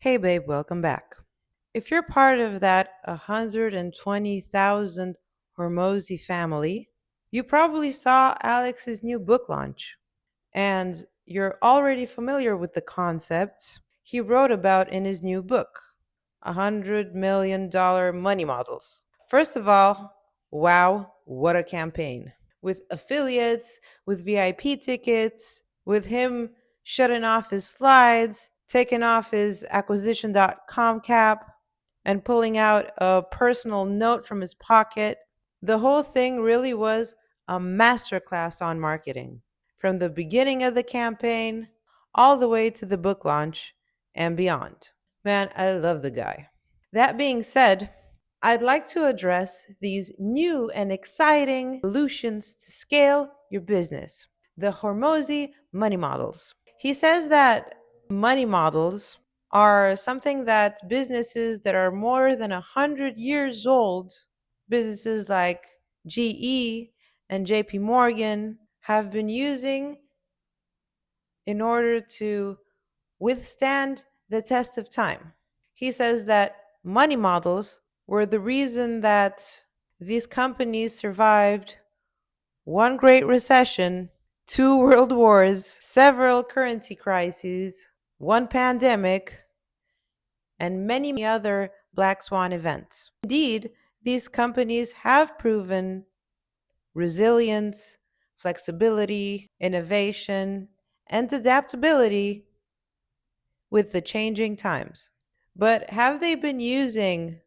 Hey babe, welcome back. If you're part of that 120,000 Hormozy family, you probably saw Alex's new book launch, and you're already familiar with the concepts he wrote about in his new book, $100 million money models. First of all, wow, what a campaign. With affiliates, with VIP tickets, with him shutting off his slides, taking off his acquisition.com cap, and pulling out a personal note from his pocket. The whole thing really was a masterclass on marketing, from the beginning of the campaign all the way to the book launch and beyond. Man, I love the guy. That being said, I'd like to address these new and exciting solutions to scale your business, the Hormozy money models. He says that money models are something that businesses that are more than 100 years old, businesses like GE and JP Morgan, have been using in order to withstand the test of time. He says that money models were the reason that these companies survived one Great Recession, two world wars, several currency crises, one pandemic, and many other black swan events. Indeed, these companies have proven resilience, flexibility, innovation, and adaptability with the changing times. But have they been using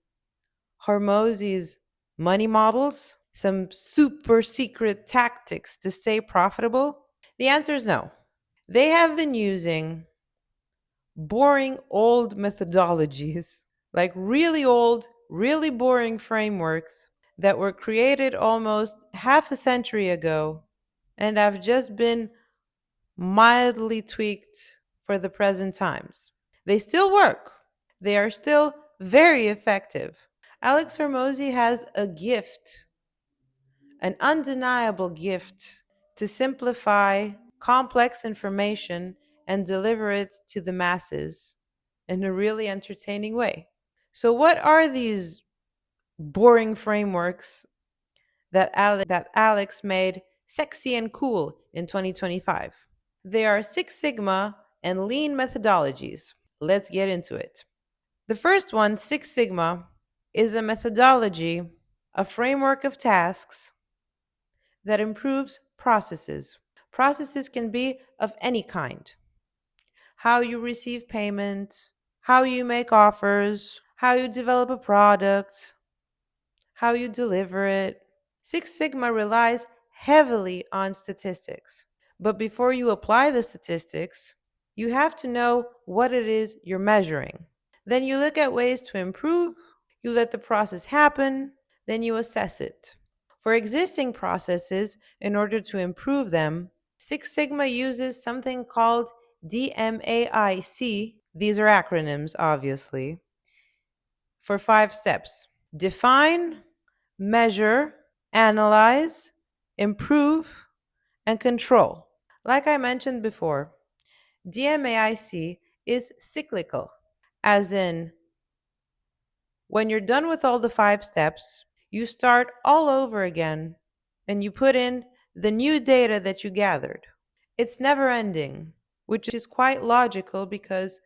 Hormozy's money models, some super secret tactics to stay profitable? The answer is no. They have been using boring old methodologies, like really old, really boring frameworks that were created almost half a century ago and have just been mildly tweaked for the present times. They still work. They are still very effective. Alex Hormozy has a gift, an undeniable gift, to simplify complex information and deliver it to the masses in a really entertaining way. So, what are these boring frameworks that Alex made sexy and cool in 2025? They are Six Sigma and lean methodologies. Let's get into it. The first one, Six Sigma, is a methodology, a framework of tasks that improves processes. Processes can be of any kind: how you receive payment, how you make offers, how you develop a product, how you deliver it. Six Sigma relies heavily on statistics. But before you apply the statistics, you have to know what it is you're measuring. Then you look at ways to improve, you let the process happen, then you assess it. For existing processes, in order to improve them, Six Sigma uses something called DMAIC. These are acronyms, obviously, for 5 steps: define, measure, analyze, improve, and control. Like I mentioned before, DMAIC is cyclical, as in, when you're done with all the 5 steps, you start all over again and you put in the new data that you gathered. It's never ending, which is quite logical because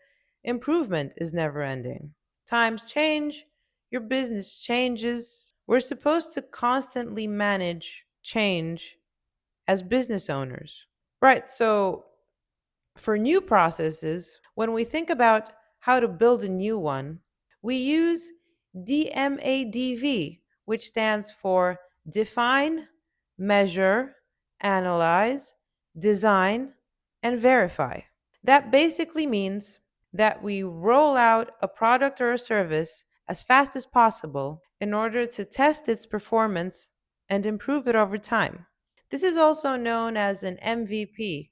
improvement is never ending. Times change, your business changes. We're supposed to constantly manage change as business owners. Right, so for new processes, when we think about how to build a new one, we use DMADV, which stands for define, measure, analyze, design, and verify. That basically means that we roll out a product or a service as fast as possible in order to test its performance and improve it over time. This is also known as an MVP,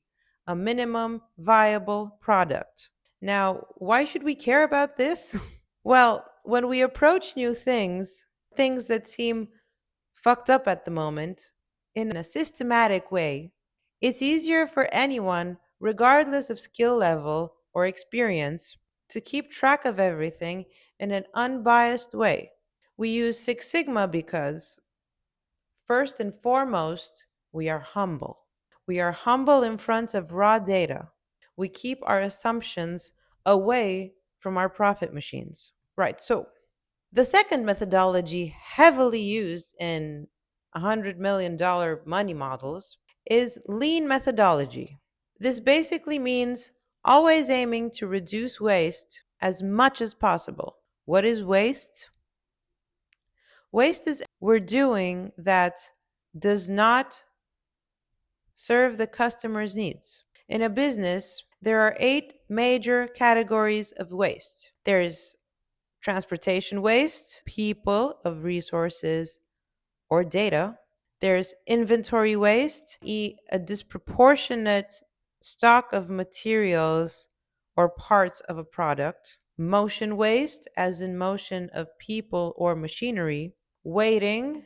a minimum viable product. Now, why should we care about this? Well, when we approach new things, things that seem fucked up at the moment, in a systematic way, it's easier for anyone, regardless of skill level or experience, to keep track of everything in an unbiased way. We use Six Sigma because, first and foremost, we are humble. We are humble in front of raw data. We keep our assumptions away from our profit machines. Right, so the second methodology heavily used in $100 million money models is lean methodology. This basically means always aiming to reduce waste as much as possible. What is waste? Waste is we're doing that does not serve the customer's needs. In a business, there are 8 major categories of waste. There's transportation waste, people of resources or data. There's inventory waste, a disproportionate stock of materials or parts of a product. Motion waste, as in motion of people or machinery. Waiting,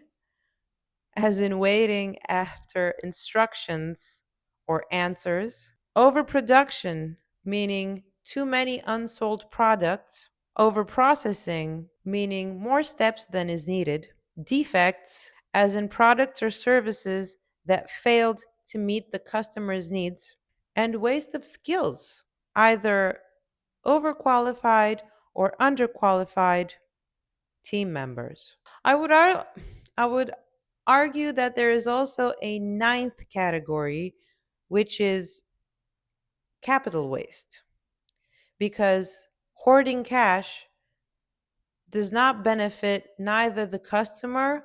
as in waiting after instructions or answers. Overproduction, meaning too many unsold products. Overprocessing, meaning more steps than is needed. Defects, as in products or services that failed to meet the customer's needs. And waste of skills, either overqualified or underqualified team members. I would argue that there is also a ninth category, which is capital waste, because hoarding cash does not benefit neither the customer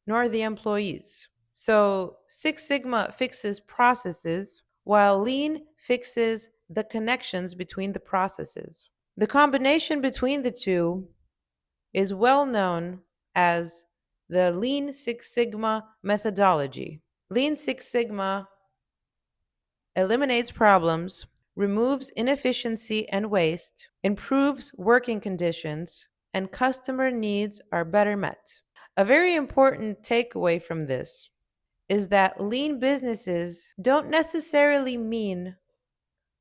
nor the employees. So Six Sigma fixes processes, while Lean fixes the connections between the processes. The combination between the two is well known as the Lean Six Sigma methodology. Lean Six Sigma eliminates problems, removes inefficiency and waste, improves working conditions, and customer needs are better met. A very important takeaway from this is that lean businesses don't necessarily mean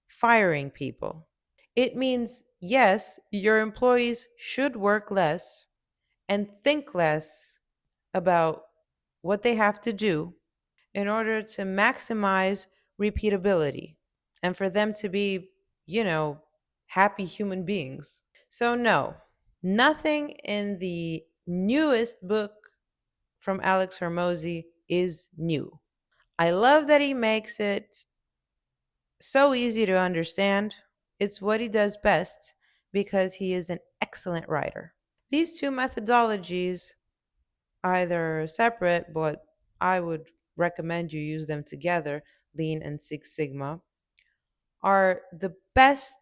firing people. It means, yes, your employees should work less and think less about what they have to do in order to maximize repeatability and for them to be, happy human beings. So, no, nothing in the newest book from Alex Hormozy is new. I love that he makes it so easy to understand. It's what he does best because he is an excellent writer. These two methodologies, either separate, but I would recommend you use them together, Lean and Six Sigma, are the best,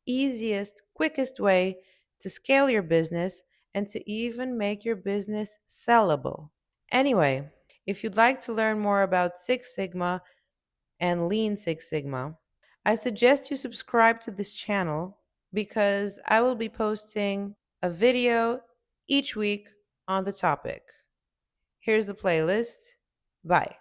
easiest, quickest way to scale your business and to even make your business sellable. Anyway, if you'd like to learn more about Six Sigma and Lean Six Sigma, I suggest you subscribe to this channel because I will be posting a video each week on the topic. Here's the playlist. Bye.